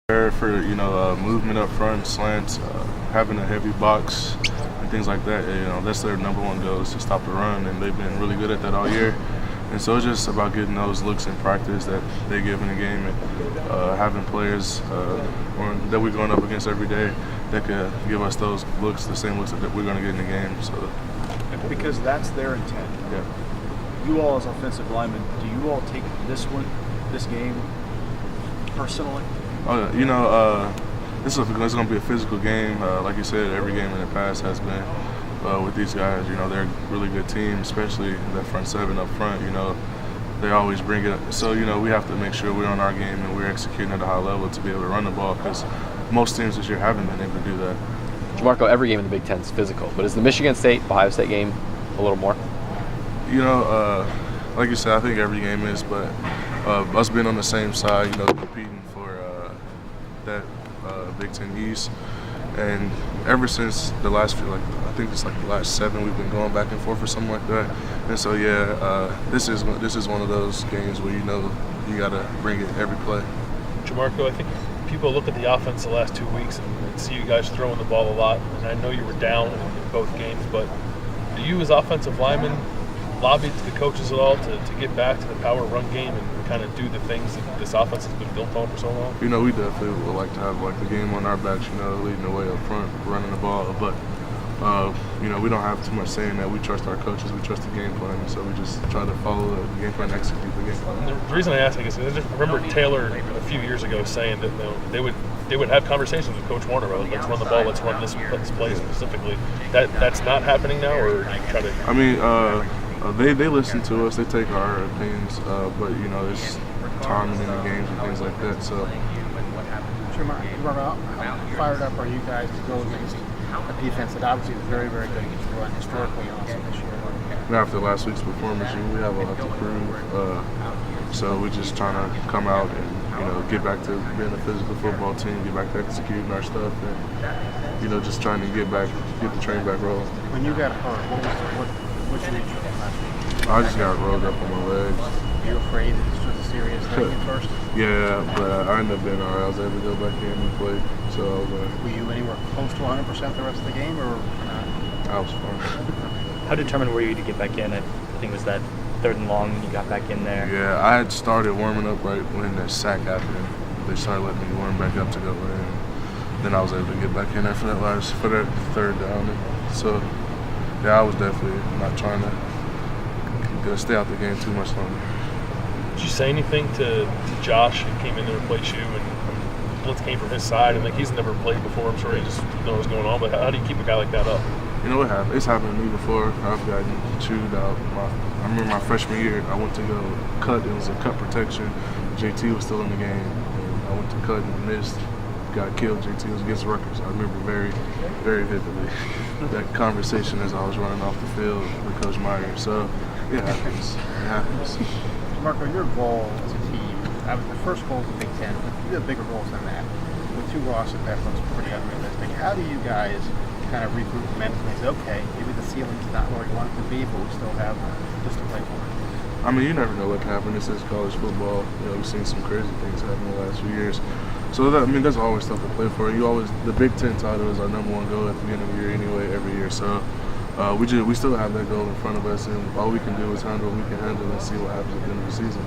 For movement up front, slants, having a heavy box and things like that. That's their number one goal, is to stop the run, and they've been really good at that all year. And so it's just about getting those looks in practice that they give in the game, and having players that we're going up against every day that could give us those looks, the same looks that we're going to get in the game. So because that's their intent. Yeah. You all as offensive linemen, do you all take this game personally? This is going to be a physical game. Like you said, every game in the past has been with these guys. They're a really good team, especially that front seven up front. They always bring it up. So, we have to make sure we're on our game and we're executing at a high level to be able to run the ball, because most teams this year haven't been able to do that. Jamarco, every game in the Big Ten is physical, but is the Michigan State, Ohio State game a little more? Like you said, I think every game is, but us being on the same side, competing for that Big Ten East, and ever since the last few, I think it's the last 7, we've been going back and forth or something like that. And so this is one of those games where you got to bring it every play. Jamarco, I think people look at the offense the last 2 weeks and see you guys throwing the ball a lot, and I know you were down in both games, but do you as offensive linemen lobby to the coaches at all to get back to the power run game and kind of do the things that this offense has been built on for so long? We definitely would like to have the game on our backs, leading the way up front, running the ball, but we don't have too much saying that. We trust our coaches, we trust the game plan, and so we just try to follow the game plan, execute the game plan. The reason I ask, I guess, I remember Taylor a few years ago saying that they would have conversations with Coach Warner about, let's run the ball, let's run this play specifically. That's not happening now, or do you try to? They listen to us, they take our opinions, but there's timing in the games and things like that. So, how fired up are you guys to go against a defense that obviously is very, very good against the run historically, also this year? After last week's performance, we have a lot to prove. So we're just trying to come out and get back to being a physical football team, get back to executing our stuff, and just trying to get the train back rolling. When you got hurt, what did you do last week? I just got rolled up on my legs. Were you afraid that this was a serious thing at first? Yeah, but I ended up being all right. I was able to go back in and play. So I was Were you anywhere close to 100% the rest of the game, or not? I was fine. How determined were you to get back in? I think it was that 3rd and long you got back in there. Yeah, I had started warming up right when that sack happened. They started letting me warm back up to go in. Then I was able to get back in there for that 3rd down. And so, I was definitely not trying to stay out the game too much longer. Did you say anything to Josh, who came in there to replace you, and blitz came from his side, and he's never played before? I'm sure he just knows what's going on, but how do you keep a guy like that up? It happened. It's happened to me before. I've gotten chewed out. I remember my freshman year, I went to go cut. It was a cut protection. JT was still in the game, and I went to cut and missed. Got killed. JT was against Rutgers. I remember very, very vividly that conversation as I was running off the field with Coach Meyer. So it happens. It happens. Marco, your goal as a team, the first goal is the Big Ten, but you have bigger goals than that. With 2 losses, that looks pretty unrealistic. How do you guys kind of regroup mentally and say, okay, maybe the ceiling's not where we want it to be, but we still have just to play for it? You never know what can happen. This is college football. We've seen some crazy things happen in the last few years. So there's always stuff to play for. The Big Ten title is our number one goal at the beginning of the year anyway, every year. So we still have that goal in front of us, and all we can do is handle what we can handle and see what happens at the end of the season.